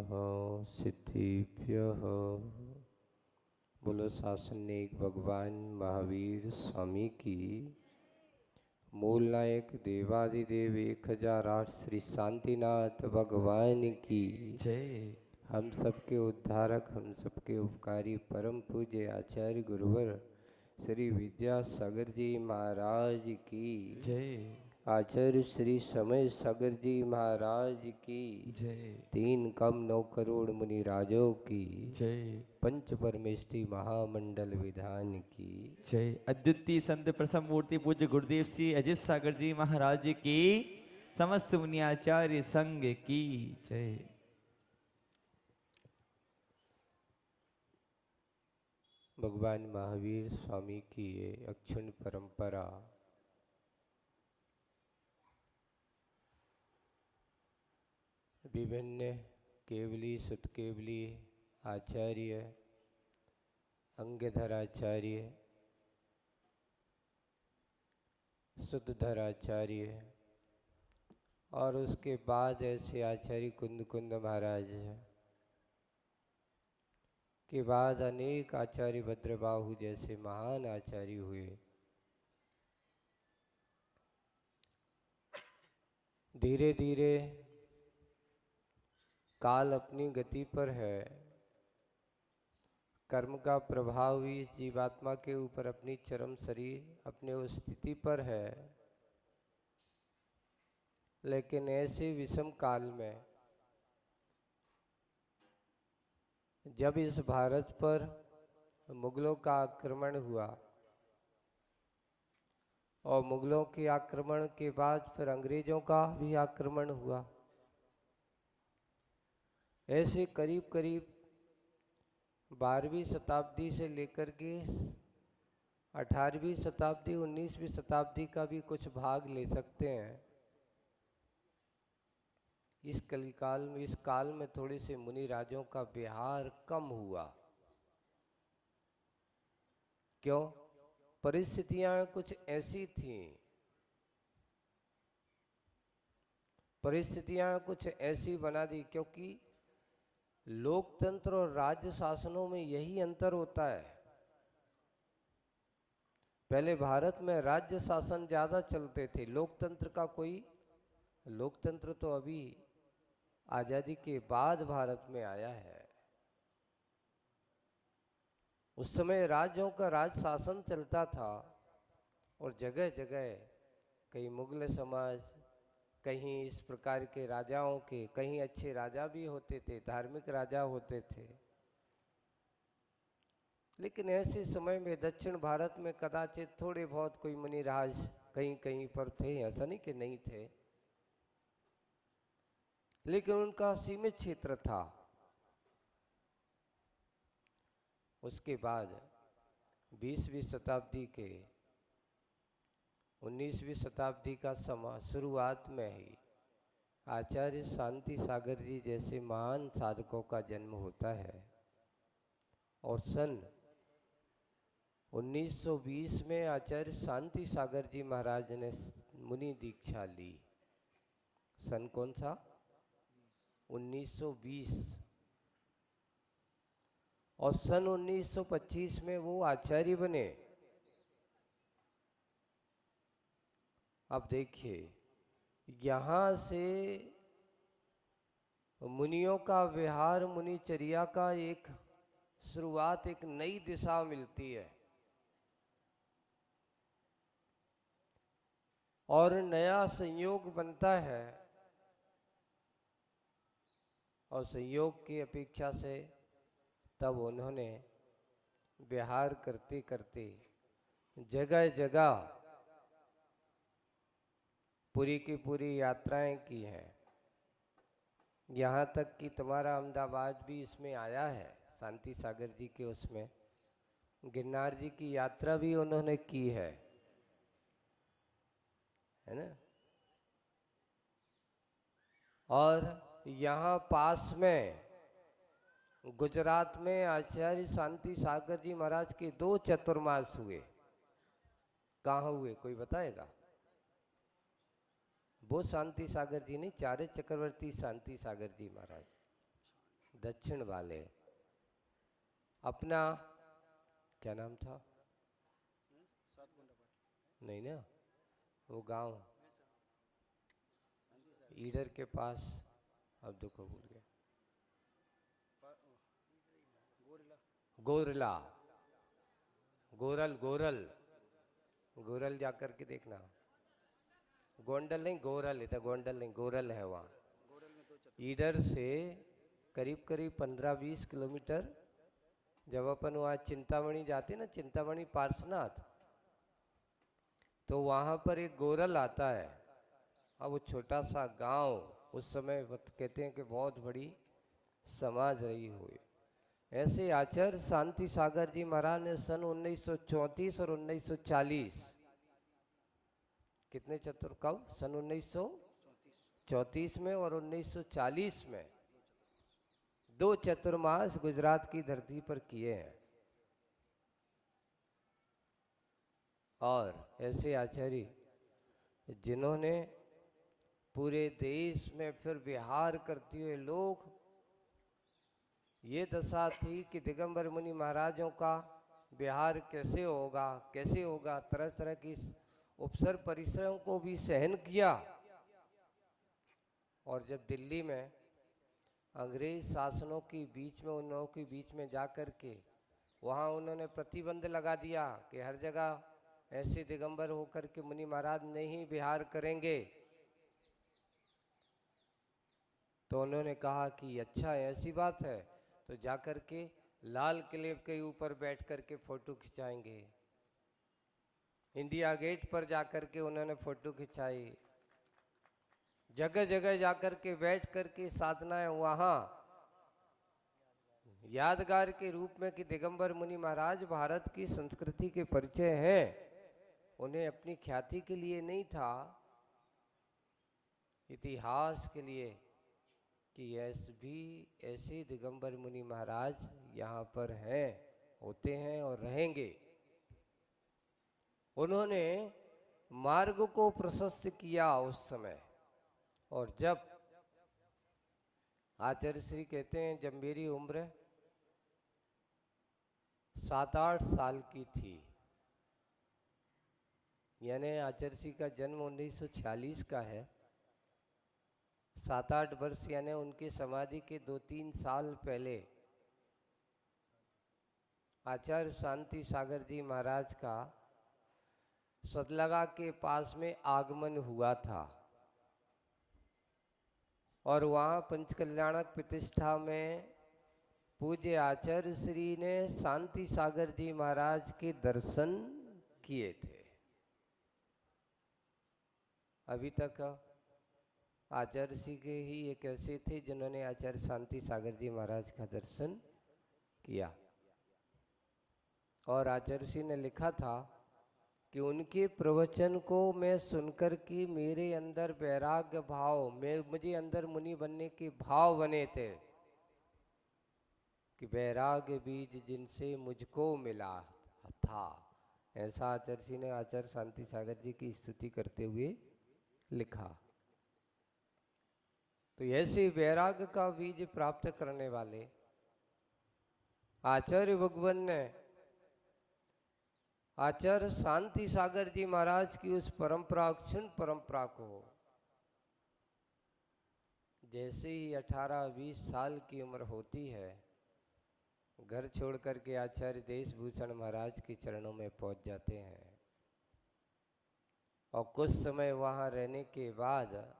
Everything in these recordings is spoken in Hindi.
सिद्धिभ्यः। बोलो शासनिक भगवान महावीर स्वामी की। मूल नायक देवादिदेव 1008 श्री शांतिनाथ भगवान की जय। हम सबके उद्धारक, हम सबके उपकारी परम पूज्य आचार्य गुरुवर श्री विद्यासागर जी महाराज की जय। आचार्य श्री समय सागर जी महाराज की जय। 3 कम 9 करोड़ मुनि राजों की जय। पंच परमेष्टि महामंडल विधान की जय। अद्वितीय संत प्रसन्न मूर्ति पूज्य गुरुदेव श्री अजित सागर जी महाराज की समस्त मुनि आचार्य संघ की जय। भगवान महावीर स्वामी की ये अक्षुण परंपरा विभिन्न केवली सुतकेवली आचार्य, अंगधर आचार्य, शुद्धधर आचार्य और उसके बाद ऐसे आचार्य कुंद कुंद महाराज के बाद अनेक आचार्य भद्रबाहु जैसे महान आचार्य हुए। धीरे धीरे काल अपनी गति पर है, कर्म का प्रभाव भी इस जीवात्मा के ऊपर अपनी चरम शरीर अपने उस स्थिति पर है। लेकिन ऐसे विषम काल में जब इस भारत पर मुगलों का आक्रमण हुआ और मुगलों के आक्रमण के बाद फिर अंग्रेजों का भी आक्रमण हुआ, ऐसे करीब करीब 12वीं शताब्दी से लेकर के 18वीं शताब्दी 19वीं शताब्दी का भी कुछ भाग ले सकते हैं। इस कलिकाल में, इस काल में थोड़े से मुनि राजों का विहार कम हुआ। क्यों? परिस्थितियां कुछ ऐसी थीं, परिस्थितियां कुछ ऐसी बना दी, क्योंकि लोकतंत्र और राज्य शासनों में यही अंतर होता है। पहले भारत में राज्य शासन ज्यादा चलते थे, लोकतंत्र का कोई, लोकतंत्र तो अभी आजादी के बाद भारत में आया है। उस समय राज्यों का राज शासन चलता था और जगह जगह कहीं मुगल समाज, कहीं इस प्रकार के राजाओं के, कहीं अच्छे राजा भी होते थे, धार्मिक राजा होते थे। लेकिन ऐसे समय में दक्षिण भारत में कदाचित थोड़े बहुत कोई मुनि राज कहीं कहीं पर थे, ऐसा नहीं कि नहीं थे, लेकिन उनका सीमित क्षेत्र था। उसके बाद 20वीं शताब्दी के 19वीं शताब्दी का शुरुआत में ही आचार्य शांति सागर जी जैसे महान साधकों का जन्म होता है और सन 1920 में आचार्य शांति सागर जी महाराज ने मुनि दीक्षा ली। सन कौन सा? 1920। और सन 1925 में वो आचार्य बने। अब देखिए, यहाँ से मुनियों का विहार, मुनिचर्या का एक शुरुआत, एक नई दिशा मिलती है और नया संयोग बनता है। और संयोग की अपेक्षा से तब उन्होंने विहार करते करते जगह जगह पूरी की पूरी यात्राएं की हैं। यहाँ तक कि तुम्हारा अहमदाबाद भी इसमें आया है, शांति सागर जी के उसमें गिरनार जी की यात्रा भी उन्होंने की है ना। और यहाँ पास में गुजरात में आचार्य शांति सागर जी महाराज के 2 चतुर्मास हुए। कहाँ हुए, कोई बताएगा? वो शांति सागर जी नहीं, चारे चक्रवर्ती शांति सागर जी महाराज। दक्षिण वाले। अपना क्या नाम था? नहीं ना, वो गांव ईडर के पास, अब देखो भूल गया, गोरला, गोरल, गोरल, गोरल जाकर के देखना। गोंडल नहीं, गोरल, इधर गोंडल नहीं, गोरल है वहाँ। ईडर से करीब करीब 15-20 किलोमीटर। जब अपन वहाँ चिंतामणि जाते ना, चिंतामणि पार्श्वनाथ, तो वहाँ पर एक गोरल आता है। अब वो छोटा सा गांव उस समय कहते हैं कि बहुत बड़ी समाज रही हुई। ऐसे आचार्य शांति सागर जी महाराज ने सन 1934 और 1940, कितने चतुर कब, सन 1934 में और 1940 में 2 चतुर्मास गुजरात की धरती पर किए हैं। और ऐसे आचार्य जिन्होंने पूरे देश में फिर विहार करते हुए लोग, ये दशा थी कि दिगंबर मुनि महाराजों का विहार कैसे होगा, कैसे होगा, तरह तरह की उपसर परिसरों को भी सहन किया। और जब दिल्ली में अंग्रेज शासनों के बीच में, उन लोगों के बीच में जाकर के वहाँ उन्होंने प्रतिबंध लगा दिया कि हर जगह ऐसे दिगंबर होकर के मुनि महाराज नहीं विहार करेंगे, तो उन्होंने कहा कि अच्छा ऐसी बात है, तो जाकर के लाल किले के ऊपर बैठ कर के फोटो खिंचाएंगे। इंडिया गेट पर जाकर के उन्होंने फोटो खिंचाई। जगह जगह जाकर के बैठ कर के साधनाएं वहाँ यादगार के रूप में कि दिगंबर मुनि महाराज भारत की संस्कृति के परिचय हैं। उन्हें अपनी ख्याति के लिए नहीं था, इतिहास के लिए, कि ऐसे दिगंबर मुनि महाराज यहाँ पर हैं, होते हैं और रहेंगे। उन्होंने मार्ग को प्रशस्त किया उस समय। और जब आचार्य श्री कहते हैं, जब मेरी उम्र 7-8 साल की थी, यानी आचार्य श्री का जन्म 1946 का है, 7-8 वर्ष यानी उनकी समाधि के 2-3 साल पहले आचार्य शांति सागर जी महाराज का सतलगा के पास में आगमन हुआ था। और वहाँ पंचकल्याणक प्रतिष्ठा में पूज्य आचार्य श्री ने शांति सागर जी महाराज के दर्शन किए थे। अभी तक आचार्य श्री के ही एक ऐसे थे जिन्होंने आचार्य शांति सागर जी महाराज का दर्शन किया। और आचार्य श्री ने लिखा था कि उनके प्रवचन को मैं सुनकर कि मेरे अंदर वैराग्य भाव, मुझे अंदर मुनि बनने के भाव बने थे, कि वैराग्य बीज जिनसे मुझको मिला था। ऐसा आचार्य श्री ने आचार्य शांति सागर जी की स्तुति करते हुए लिखा। तो ऐसे वैराग्य का बीज प्राप्त करने वाले आचार्य भगवान ने आचार्य शांति सागर जी महाराज की उस परंपरा, क्षण परंपरा को, जैसे ही 18-20 साल की उम्र होती है, घर छोड़ करके आचार्य देशभूषण महाराज के चरणों में पहुंच जाते हैं। और कुछ समय वहाँ रहने के बाद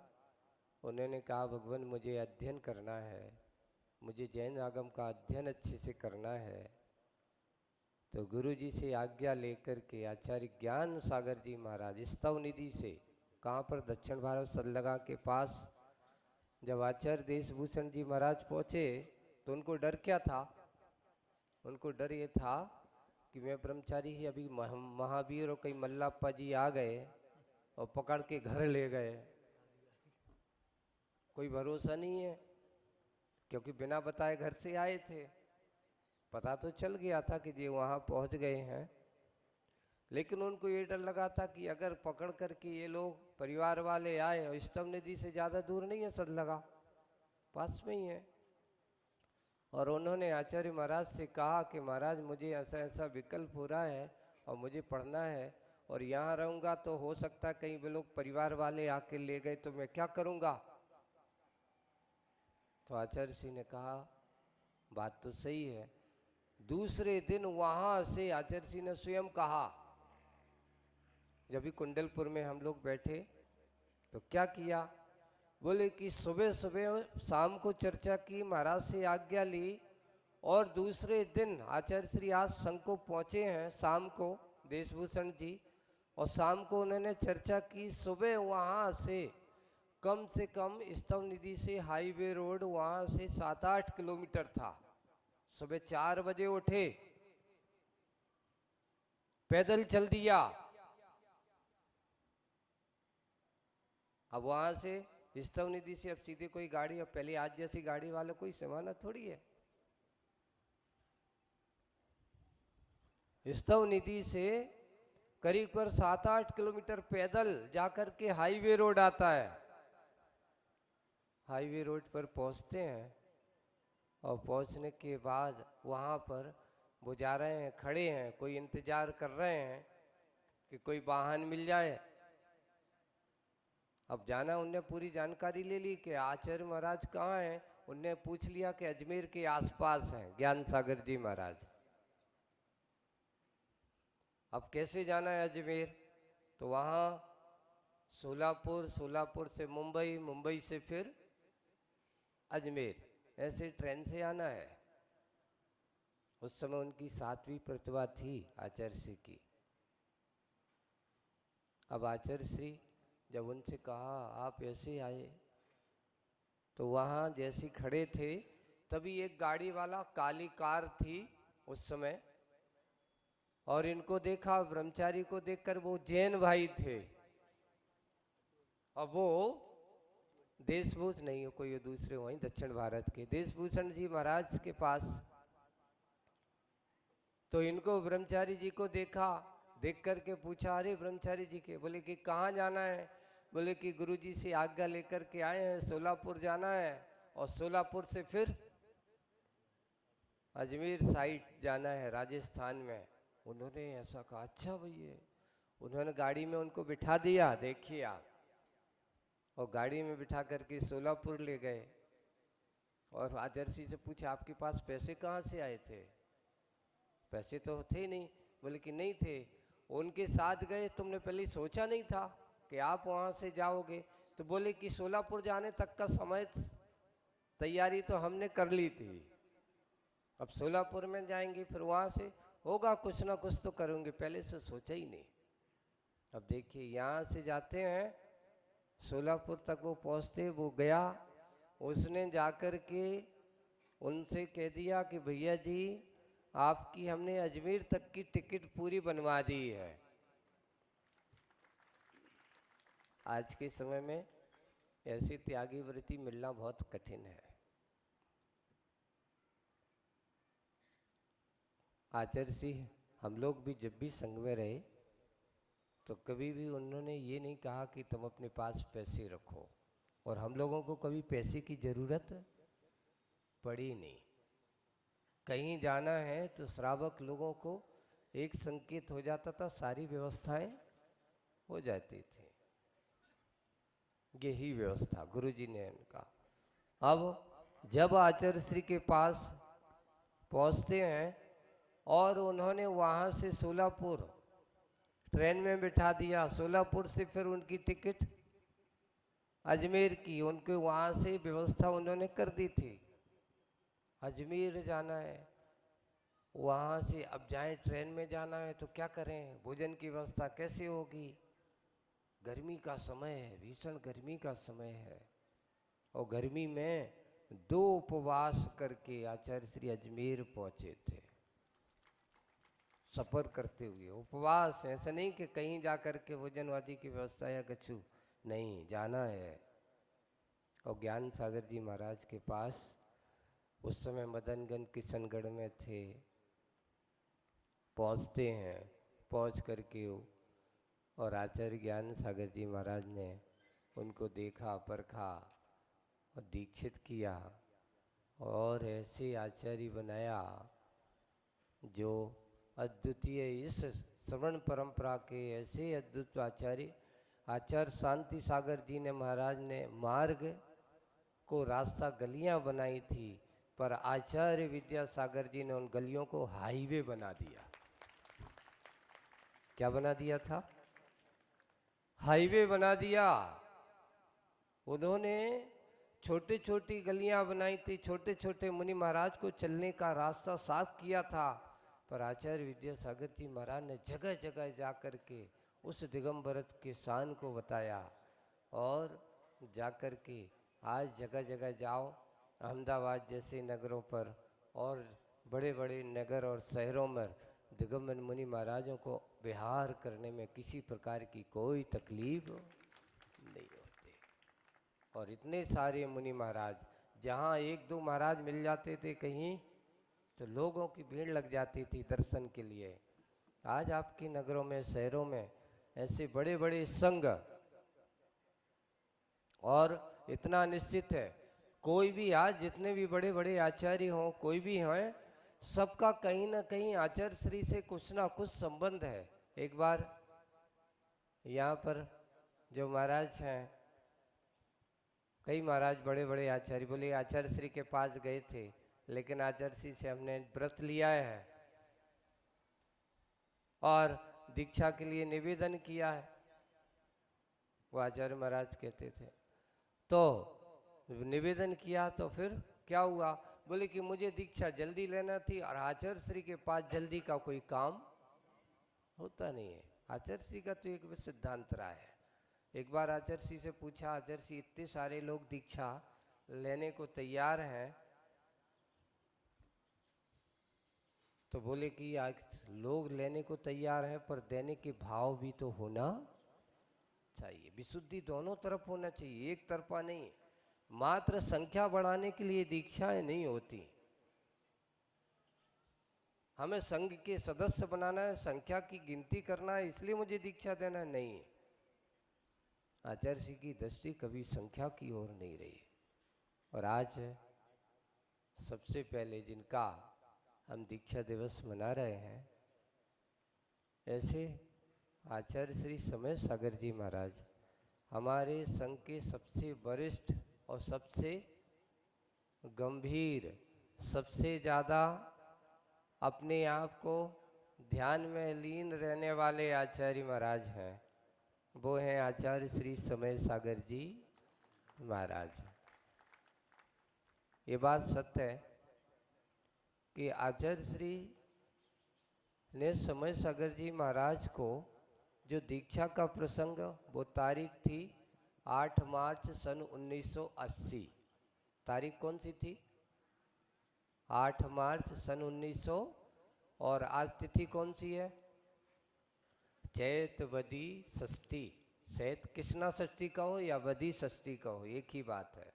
उन्होंने कहा, भगवान मुझे अध्ययन करना है, मुझे जैन आगम का अध्ययन अच्छे से करना है। तो गुरु जी से आज्ञा लेकर के आचार्य ज्ञान सागर जी महाराज स्तव निधि से, कहाँ पर, दक्षिण भारत सतलगा के पास, जब आचार्य देशभूषण जी महाराज पहुँचे तो उनको डर क्या था? उनको डर ये था कि मैं ब्रह्मचारी ही, अभी महावीर और कई मल्लाप्पा जी आ गए और पकड़ के घर ले गए, कोई भरोसा नहीं है, क्योंकि बिना बताए घर से आए थे। पता तो चल गया था कि ये वहाँ पहुँच गए हैं, लेकिन उनको ये डर लगा था कि अगर पकड़ करके ये लोग परिवार वाले आए, और स्तव नदी से ज़्यादा दूर नहीं है सतलगा, पास में ही है, और उन्होंने आचार्य महाराज से कहा कि महाराज मुझे ऐसा ऐसा विकल्प हो रहा है और मुझे पढ़ना है, और यहाँ रहूँगा तो हो सकता है कहीं वे लोग परिवार वाले आके ले गए तो मैं क्या करूँगा। तो आचार्य श्री ने कहा बात तो सही है। दूसरे दिन वहाँ से आचार्य श्री ने स्वयं कहा, जब भी कुंडलपुर में हम लोग बैठे तो क्या किया, बोले कि सुबह सुबह शाम को चर्चा की, महाराज से आज्ञा ली, और दूसरे दिन आचार्य श्री आज संघ को पहुँचे हैं शाम को, देशभूषण जी, और शाम को उन्होंने चर्चा की। सुबह वहाँ से कम स्तव निधि से हाईवे रोड वहाँ से 7-8 किलोमीटर था। सुबह 4 बजे उठे, पैदल चल दिया। अब वहां से स्तव निधि से अब सीधे कोई गाड़ी, अब पहले आज जैसी गाड़ी वाला कोई जमाना थोड़ी है। स्तव निधि से करीब कर 7-8 किलोमीटर पैदल जाकर के हाईवे रोड आता है। हाईवे रोड पर पहुंचते हैं और पहुंचने के बाद वहां पर वो जा रहे हैं, खड़े हैं, कोई इंतजार कर रहे हैं कि कोई वाहन मिल जाए। अब जाना, उनने पूरी जानकारी ले ली कि आचार्य महाराज कहाँ हैं। उनने पूछ लिया कि अजमेर के आसपास हैं ज्ञान सागर जी महाराज। अब कैसे जाना है अजमेर, तो वहाँ सोलापुर, सोलापुर से मुंबई, मुंबई से फिर अजमेर, ऐसे ट्रेन से आना है। उस समय उनकी 7वीं प्रतिभा थी आचार्य श्री की। अब आचार्य श्री जब उनसे कहा आप ऐसे आए, तो वहाँ जैसे खड़े थे तभी एक गाड़ी वाला, काली कार थी उस समय, और इनको देखा, ब्रह्मचारी को देखकर, वो जैन भाई थे। अब वो देशभूषण नहीं हो, कोई दूसरे वहीं दक्षिण भारत के देशभूषण जी महाराज के पास। तो इनको ब्रह्मचारी जी को देखा, देख करके पूछा, अरे ब्रह्मचारी जी के, बोले कि कहाँ जाना है, बोले कि गुरुजी से आज्ञा लेकर के आए हैं, सोलापुर जाना है, और सोलापुर से फिर अजमेर साइड जाना है राजस्थान में। उन्होंने ऐसा कहा, अच्छा भैया। उन्होंने गाड़ी में उनको बिठा दिया, देखिए आप, और गाड़ी में बिठा करके सोलापुर ले गए। और आचार्य से पूछा आपके पास पैसे कहाँ से आए थे, पैसे तो थे नहीं, बोले कि नहीं थे। उनके साथ गए, तुमने पहले सोचा नहीं था कि आप वहाँ से जाओगे, तो बोले कि सोलापुर जाने तक का समय तैयारी तो हमने कर ली थी, अब सोलापुर में जाएंगे, फिर वहाँ से होगा कुछ ना कुछ तो करूँगे, पहले से सोचा ही नहीं। अब देखिए यहाँ से जाते हैं सोलापुर तक, वो पहुँचते, वो गया, उसने जाकर के उनसे कह दिया कि भैया जी आपकी हमने अजमेर तक की टिकट पूरी बनवा दी है। आज के समय में ऐसी त्यागी वृत्ति मिलना बहुत कठिन है। आचार्य सिंह, हम लोग भी जब भी संघ में रहे तो कभी भी उन्होंने ये नहीं कहा कि तुम अपने पास पैसे रखो, और हम लोगों को कभी पैसे की जरूरत पड़ी नहीं। कहीं जाना है तो श्रावक लोगों को एक संकेत हो जाता था, सारी व्यवस्थाएं हो जाती थी। यही व्यवस्था गुरुजी ने उनका। अब जब आचार्य श्री के पास पहुंचते हैं और उन्होंने वहां से सोलापुर ट्रेन में बिठा दिया, सोलापुर से फिर उनकी टिकट अजमेर की, उनके वहां से व्यवस्था उन्होंने कर दी थी, अजमेर जाना है। वहाँ से अब जाएं, ट्रेन में जाना है तो क्या करें, भोजन की व्यवस्था कैसे होगी, गर्मी का समय है, भीषण गर्मी का समय है, और गर्मी में 2 उपवास करके आचार्य श्री अजमेर पहुँचे थे, सफ़र करते हुए उपवास। ऐसा नहीं कि कहीं जा कर के भोजनवादी की व्यवस्था या कछु नहीं, जाना है। और ज्ञान सागर जी महाराज के पास उस समय मदनगंज किशनगढ़ में थे। पहुंचते हैं, पहुंच करके और आचार्य ज्ञान सागर जी महाराज ने उनको देखा, परखा और दीक्षित किया, और ऐसे आचार्य बनाया जो अद्वितीय इस श्रवण परंपरा के ऐसे अद्भुत आचार्य आचार्य शांति सागर जी ने महाराज ने मार्ग को रास्ता गलियां बनाई थी, पर आचार्य विद्यासागर जी ने उन गलियों को हाईवे बना दिया। क्या बना दिया था? हाईवे बना दिया। उन्होंने छोटी छोटी गलियां बनाई थी, छोटे छोटे मुनि महाराज को चलने का रास्ता साफ किया था, पर आचार्य विद्यासागर जी महाराज ने जगह जगह जाकर के उस दिगंबरत के शान को बताया। और जाकर के आज जगह जगह जाओ, अहमदाबाद जैसे नगरों पर और बड़े बड़े नगर और शहरों में दिगंबर मुनि महाराजों को विहार करने में किसी प्रकार की कोई तकलीफ नहीं होती। और इतने सारे मुनि महाराज, जहाँ एक दो महाराज मिल जाते थे कहीं तो लोगों की भीड़ लग जाती थी दर्शन के लिए। आज आपके नगरों में शहरों में ऐसे बड़े बड़े संघ, और इतना निश्चित है कोई भी आज जितने भी बड़े बड़े आचार्य हों, कोई भी हैं, सबका कहीं ना कहीं आचार्य श्री से कुछ ना कुछ संबंध है। एक बार यहाँ पर जो महाराज हैं, कई महाराज बड़े बड़े आचार्य बोले आचार्य श्री के पास गए थे, लेकिन आचार्य श्री से हमने व्रत लिया है और दीक्षा के लिए निवेदन किया है। वो आचार्य महाराज कहते थे तो निवेदन किया तो फिर क्या हुआ? बोले कि मुझे दीक्षा जल्दी लेना थी और आचार्य श्री के पास जल्दी का कोई काम होता नहीं है। आचार्य श्री का तो एक सिद्धांत रहा है। एक बार आचार्य श्री से पूछा, आचार्य श्री इतने सारे लोग दीक्षा लेने को तैयार हैं, तो बोले कि आज लोग लेने को तैयार हैं पर देने के भाव भी तो होना चाहिए। विशुद्धि दोनों तरफ होना चाहिए, एक तरफा नहीं। मात्र संख्या बढ़ाने के लिए दीक्षाएं नहीं होती। हमें संघ के सदस्य बनाना है, संख्या की गिनती करना है इसलिए मुझे दीक्षा देना नहीं। आचार्य जी की दृष्टि कभी संख्या की ओर नहीं रही। और आज सबसे पहले जिनका हम दीक्षा दिवस मना रहे हैं, ऐसे आचार्य श्री समय सागर जी महाराज हमारे संघ के सबसे वरिष्ठ और सबसे गंभीर, सबसे ज़्यादा अपने आप को ध्यान में लीन रहने वाले आचार्य महाराज हैं। वो हैं आचार्य श्री समय सागर जी महाराज। ये बात सत्य है कि आचार्य श्री ने समय सागर जी महाराज को जो दीक्षा का प्रसंग, वो तारीख थी 8 मार्च सन 1980। तारीख कौन सी थी? 8 मार्च सन 1900। और आज तिथि कौन सी है? चैत वदी षष्ठी। चैत कृष्णा षष्ठी का हो या वदी षष्ठी का हो, एक ही बात है।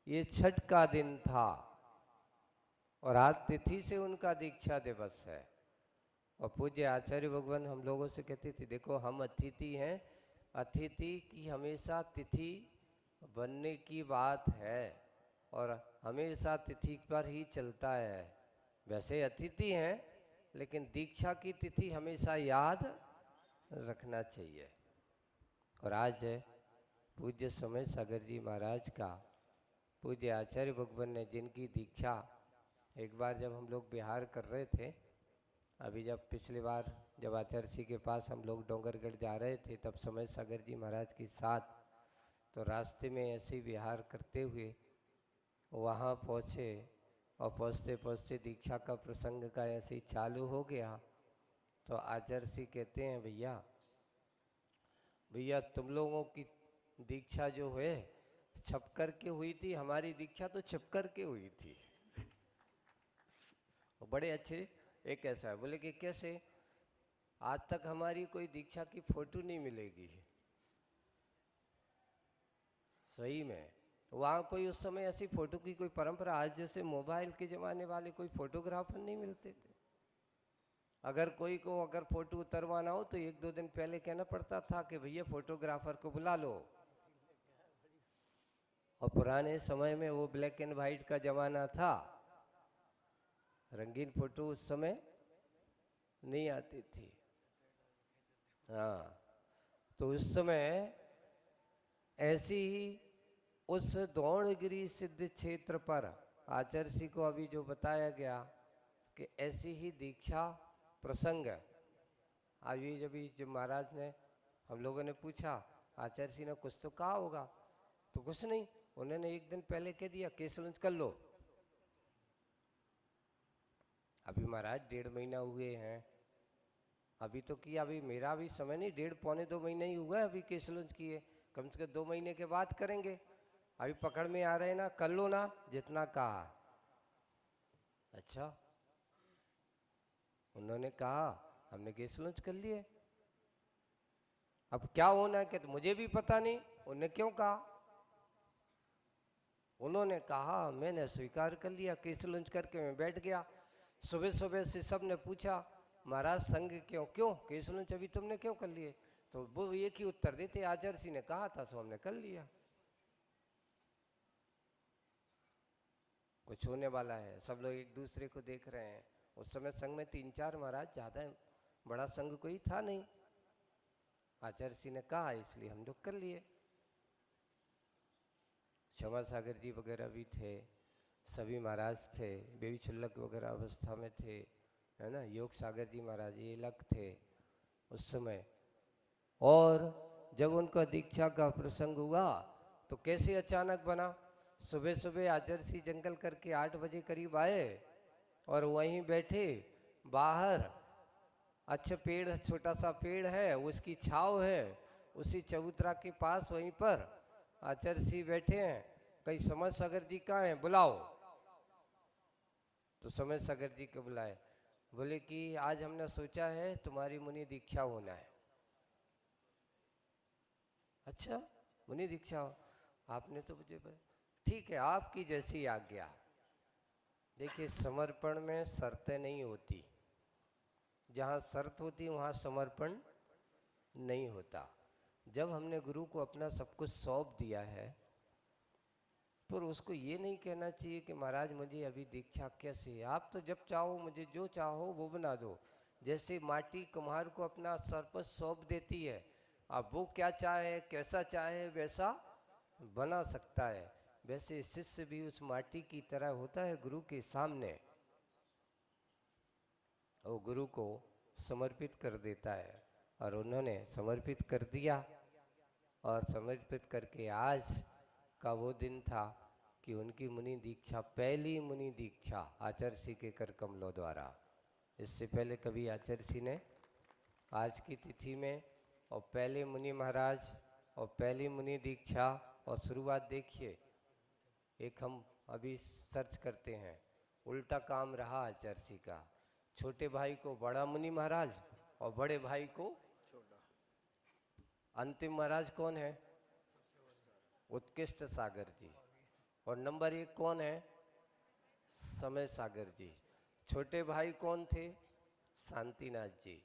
ये छठ का दिन था और आज तिथि से उनका दीक्षा दिवस है। और पूज्य आचार्य भगवान हम लोगों से कहते थे, देखो हम अतिथि हैं, अतिथि की हमेशा तिथि बनने की बात है और हमेशा तिथि पर ही चलता है। वैसे अतिथि हैं लेकिन दीक्षा की तिथि हमेशा याद रखना चाहिए। और आज पूज्य समय सागर जी महाराज का, पूज्य आचार्य भगवान ने जिनकी दीक्षा, एक बार जब हम लोग बिहार कर रहे थे, अभी जब पिछली बार जब आचार्य जी के पास हम लोग डोंगरगढ़ जा रहे थे, तब समय सागर जी महाराज के साथ, तो रास्ते में ऐसे विहार करते हुए वहाँ पहुँचे और पहुँचते पहुँचते दीक्षा का प्रसंग का ऐसे ही चालू हो गया। तो आचार्य जी कहते हैं, भैया भैया तुम लोगों की दीक्षा जो है छप कर के हुई थी, हमारी दीक्षा तो छप कर के हुई थी। बड़े अच्छे। एक ऐसा है, बोले कि कैसे? आज तक हमारी कोई दीक्षा की फोटो नहीं मिलेगी। सही में वहाँ कोई उस समय ऐसी फोटो की कोई परंपरा, आज जैसे मोबाइल के जमाने वाले कोई फोटोग्राफर नहीं मिलते थे। अगर कोई को अगर फोटो उतरवाना हो तो 1-2 दिन पहले कहना पड़ता था कि भैया फोटोग्राफर को बुला लो। और पुराने समय में वो ब्लैक एंड वाइट का जमाना था, रंगीन फोटो उस समय नहीं आती थी। हाँ, तो उस समय ऐसी ही उस द्रोणगिरी सिद्ध क्षेत्र पर आचार्य को अभी जो बताया गया कि ऐसी ही दीक्षा प्रसंग अभी जब महाराज ने हम लोगों ने पूछा आचार्य ने कुछ तो कहा होगा, तो कुछ नहीं, उन्होंने एक दिन पहले कह दिया केसलुंज कर लो। अभी महाराज 1.5 महीना हुए हैं, अभी तो किया, अभी मेरा भी समय नहीं, 1.5 पौने 2 महीने ही हुआ है अभी केसलुंज किए, कम से कम 2 महीने के बाद करेंगे। अभी पकड़ में आ रहे ना, कर लो ना जितना कहा। अच्छा, उन्होंने कहा, हमने केसलुंज कर लिए, अब क्या होना है, कहते मुझे भी पता नहीं। उन्होंने क्यों कहा? उन्होंने कहा मैंने स्वीकार कर लिया, केसलुंज करके मैं बैठ गया। सुबह सुबह से सब ने पूछा महाराज संग क्यों केसलुंज अभी तुमने क्यों कर लिए? तो वो एक ही उत्तर देते, आचार्य ने कहा था सो हमने कर लिया। कुछ होने वाला है, सब लोग एक दूसरे को देख रहे हैं। उस समय संघ में 3-4 महाराज, ज्यादा बड़ा संघ कोई था नहीं। आचार्य ने कहा इसलिए हम लोग कर लिए। क्षमा सागर जी वगैरह भी थे, सभी महाराज थे, बेबी छुल्लक वगैरह अवस्था में थे, है ना। योग सागर जी महाराज ये अलग थे उस समय। और जब उनका दीक्षा का प्रसंग हुआ तो कैसे अचानक बना, सुबह सुबह आचार्य जंगल करके 8 बजे करीब आए और वहीं बैठे बाहर, अच्छा पेड़, छोटा सा पेड़ है, उसकी छाव है, उसी चबूतरा के पास वहीं पर आचार्य बैठे हैं। कई समय सागर जी कहाँ हैं, बुलाओ। तो समय सागर जी को बुलाए, बोले कि आज हमने सोचा है तुम्हारी मुनि दीक्षा होना है। अच्छा, मुनि दीक्षा हो? आपने तो मुझे, ठीक है आपकी जैसी आज्ञा। देखिए समर्पण में शर्तें नहीं होती, जहाँ शर्त होती वहाँ समर्पण नहीं होता। जब हमने गुरु को अपना सब कुछ सौंप दिया है, पर उसको ये नहीं कहना चाहिए कि महाराज मुझे अभी दीक्षा कैसे। आप तो जब चाहो मुझे जो चाहो वो बना दो। जैसे माटी कुम्हार को अपना सरपस सौंप देती है, अब वो क्या चाहे कैसा चाहे वैसा बना सकता है, वैसे शिष्य भी उस माटी की तरह होता है गुरु के सामने, वो गुरु को समर्पित कर देता है। और उन्होंने समर्पित कर दिया, और समर्पित करके आज का वो दिन था कि उनकी मुनि दीक्षा, पहली मुनि दीक्षा आचार्य के कर कमलों द्वारा। इससे पहले कभी आचार्य ने आज की तिथि में, और पहले मुनि महाराज और पहली मुनि दीक्षा, और शुरुआत देखिए, एक हम अभी सर्च करते हैं, उल्टा काम रहा आचार्य का। छोटे भाई को बड़ा मुनि महाराज और बड़े भाई को अंतिम महाराज कौन है? उत्कृष्ट सागर जी। और नंबर 1 कौन है? समय सागर जी। छोटे भाई कौन थे? शांतिनाथ जी।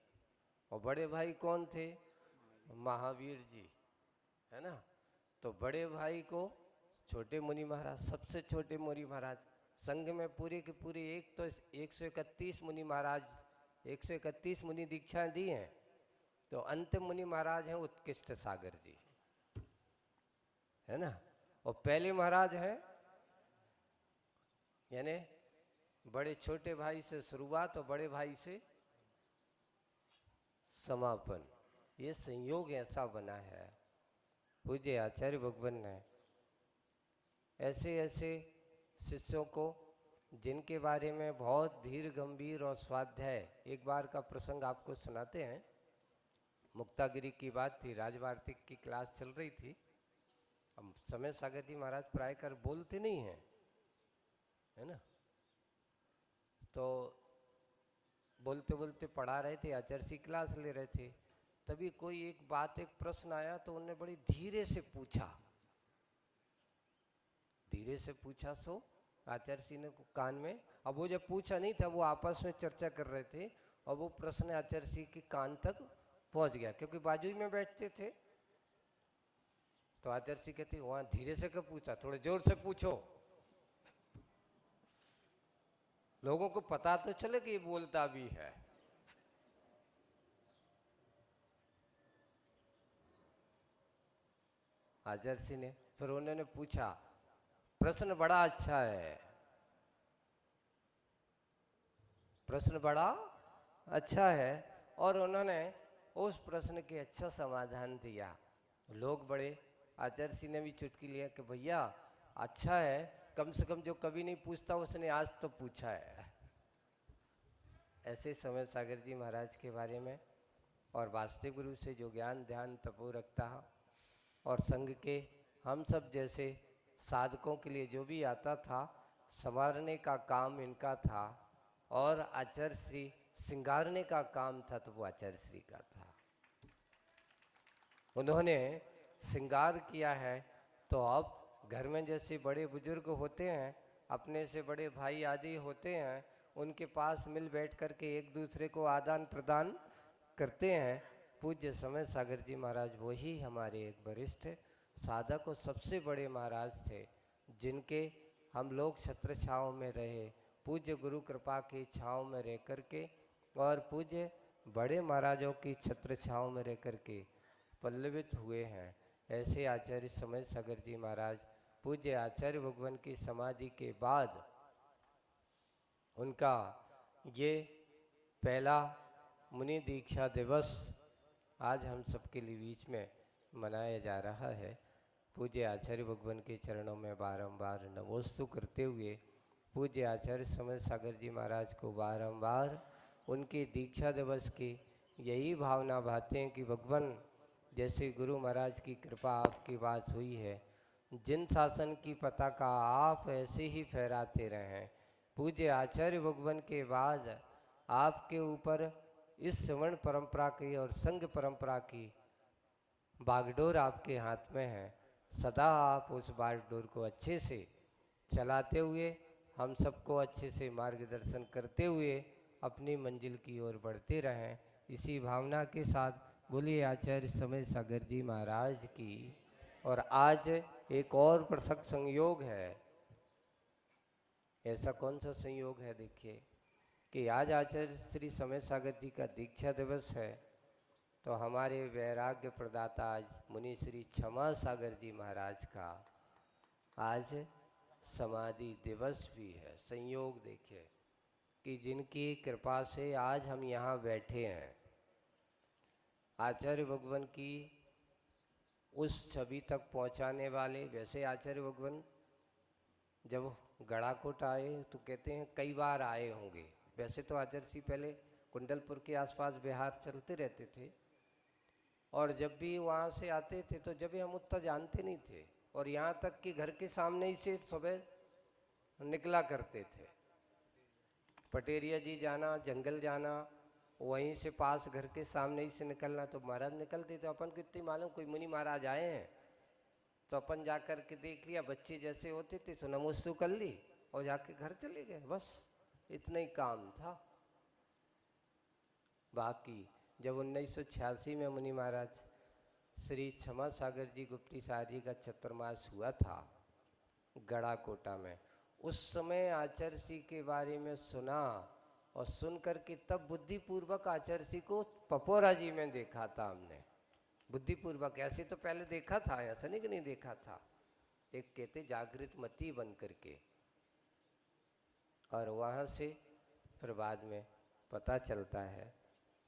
और बड़े भाई कौन थे? महावीर जी, है ना। तो बड़े भाई को छोटे मुनि महाराज, सबसे छोटे मुनि महाराज। संघ में पूरे के पूरे एक तो 131 मुनि महाराज, 131 मुनि दीक्षाएं दी हैं, तो अंतिम मुनि महाराज हैं उत्कृष्ट सागर जी, है ना। और पहले महाराज हैं, यानी बड़े छोटे भाई से शुरुआत और बड़े भाई से समापन। ये संयोग ऐसा बना है पूज्य आचार्य भगवान ने ऐसे ऐसे शिष्यों को, जिनके बारे में बहुत धीर गंभीर और स्वाध्याय। एक बार का प्रसंग आपको सुनाते हैं। मुक्तागिरी की बात थी, राजवार्तिक की क्लास चल रही थी। हम समय सागर जी महाराज प्राय कर बोलते नहीं हैं, है ना। तो बोलते बोलते पढ़ा रहे थे, आचार्य क्लास ले रहे थे। तभी कोई एक बात, एक प्रश्न आया, तो उन्होंने बड़ी धीरे से पूछा। धीरे से पूछा सो आचार्य ने कान में, अब वो जब पूछा नहीं था, वो आपस में चर्चा कर रहे थे, और वो प्रश्न आचार्य के कान तक पहुंच गया, क्योंकि बाजू में बैठते थे। तो आचार्य जी कहते वहां धीरे से क्यों पूछा, थोड़े जोर से पूछो, लोगों को पता तो चले कि ये बोलता भी है। आचार्य जी ने फिर उन्होंने पूछा, प्रश्न बड़ा अच्छा है, प्रश्न बड़ा अच्छा है। और उन्होंने उस प्रश्न के अच्छा समाधान दिया। लोग बड़े, आचार्य जी ने भी चुटकी लिया कि भैया अच्छा है, कम से कम जो कभी नहीं पूछता उसने आज तो पूछा है। ऐसे समय सागर जी महाराज के बारे में और वास्तविक गुरु से जो ज्ञान ध्यान तपो रखता और संघ के हम सब जैसे साधकों के लिए जो भी आता था संवारने का काम इनका था, और आचार्य श्री सिंगारने का काम था तो वो आचार्य श्री का था। उन्होंने सिंगार किया है। तो अब घर में जैसे बड़े बुजुर्ग होते हैं, अपने से बड़े भाई आदि होते हैं, उनके पास मिल बैठ करके एक दूसरे को आदान प्रदान करते हैं। पूज्य समय सागर जी महाराज वही हमारे एक वरिष्ठ साधक और सबसे बड़े महाराज थे, जिनके हम लोग छत्र छाँव में रहे, पूज्य गुरु कृपा की छाँव में रह करके और पूज्य बड़े महाराजों की छत्र छाँव में रह करके पल्लवित हुए हैं। ऐसे आचार्य समय सागर जी महाराज पूज्य आचार्य भगवान की समाधि के बाद उनका ये पहला मुनि दीक्षा दिवस आज हम सबके लिए बीच में मनाया जा रहा है। पूज्य आचार्य भगवान के चरणों में बारंबार नमोस्तु करते हुए पूज्य आचार्य समय सागर जी महाराज को बारंबार उनके दीक्षा दिवस की यही भावना भाते हैं कि भगवान जैसे गुरु महाराज की कृपा आपकी बात हुई है, जिन शासन की पताका आप ऐसे ही फहराते रहें। पूज्य आचार्य भगवान के बाद आपके ऊपर इस श्रवण परंपरा की और संघ परंपरा की बागडोर आपके हाथ में है। सदा आप उस बागडोर को अच्छे से चलाते हुए हम सबको अच्छे से मार्गदर्शन करते हुए अपनी मंजिल की ओर बढ़ते रहें। इसी भावना के साथ बोलिए आचार्य समय सागर जी महाराज की। और आज एक और पृथक संयोग है। ऐसा कौन सा संयोग है देखिए कि आज आचार्य श्री समय सागर जी का दीक्षा दिवस है, तो हमारे वैराग्य प्रदाता आज मुनि श्री क्षमा सागर जी महाराज का आज समाधि दिवस भी है। संयोग देखिए कि जिनकी कृपा से आज हम यहाँ बैठे हैं। आचार्य भगवान की उस छवि तक पहुँचाने वाले, वैसे आचार्य भगवान जब गड़ाकोट आए तो कहते हैं कई बार आए होंगे। वैसे तो आचार्य जी पहले कुंडलपुर के आसपास बिहार चलते रहते थे, और जब भी वहाँ से आते थे तो जब भी हम उतना जानते नहीं थे, और यहाँ तक कि घर के सामने ही से सुबह निकला करते थे। पटेरिया जी जाना, जंगल जाना, वहीं से पास घर के सामने ही से निकलना, तो महाराज निकलते थे। अपन कितनी मालूम कोई मुनि महाराज आए हैं, तो अपन जा कर के देख लिया, बच्चे जैसे होते थे तो नमोस्तु कर ली और जाके घर चले गए, बस इतना ही काम था। बाकी जब 1986 में मुनि महाराज श्री क्षमा सागर जी गुप्ती साहब जी का चतुर्मास हुआ था गड़ाकोटा में, उस समय आचार्य जी के बारे में सुना और सुन करके तब बुद्धिपूर्वक आचार्य जी को पपोरा जी में देखा था हमने। बुद्धिपूर्वक, ऐसे तो पहले देखा था, ऐसा नहीं कि नहीं देखा था, एक कहते जागृत मती बन करके। और वहाँ से फिर बाद में पता चलता है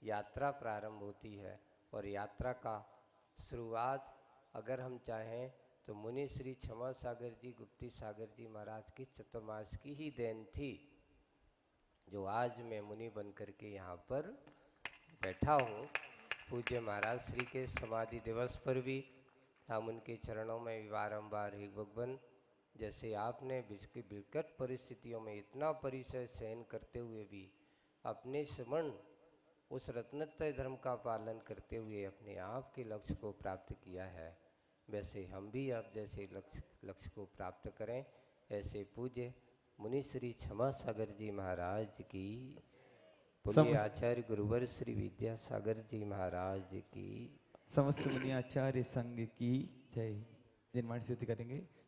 यात्रा प्रारंभ होती है, और यात्रा का शुरुआत अगर हम चाहें तो मुनि श्री क्षमा सागर जी गुप्ती सागर जी महाराज की चतुर्मास की ही देन थी, जो आज मैं मुनि बन करके यहाँ पर बैठा हूँ। पूज्य महाराज श्री के समाधि दिवस पर भी हम उनके चरणों में बारंबार हे भगवान, जैसे आपने विकट परिस्थितियों में इतना परिचय सहन करते हुए भी अपने स्मरण उस रत्नत्रय धर्म का पालन करते हुए अपने आप के लक्ष्य को प्राप्त किया है, वैसे हम भी अब जैसे लक्ष्य को प्राप्त करें। ऐसे पूज्य मुनि श्री क्षमा सागर जी महाराज की, बोलिए आचार्य गुरुवर श्री विद्यासागर जी महाराज की, समस्त मुनि आचार्य संघ की जय। निर्माण स्तुति करेंगे।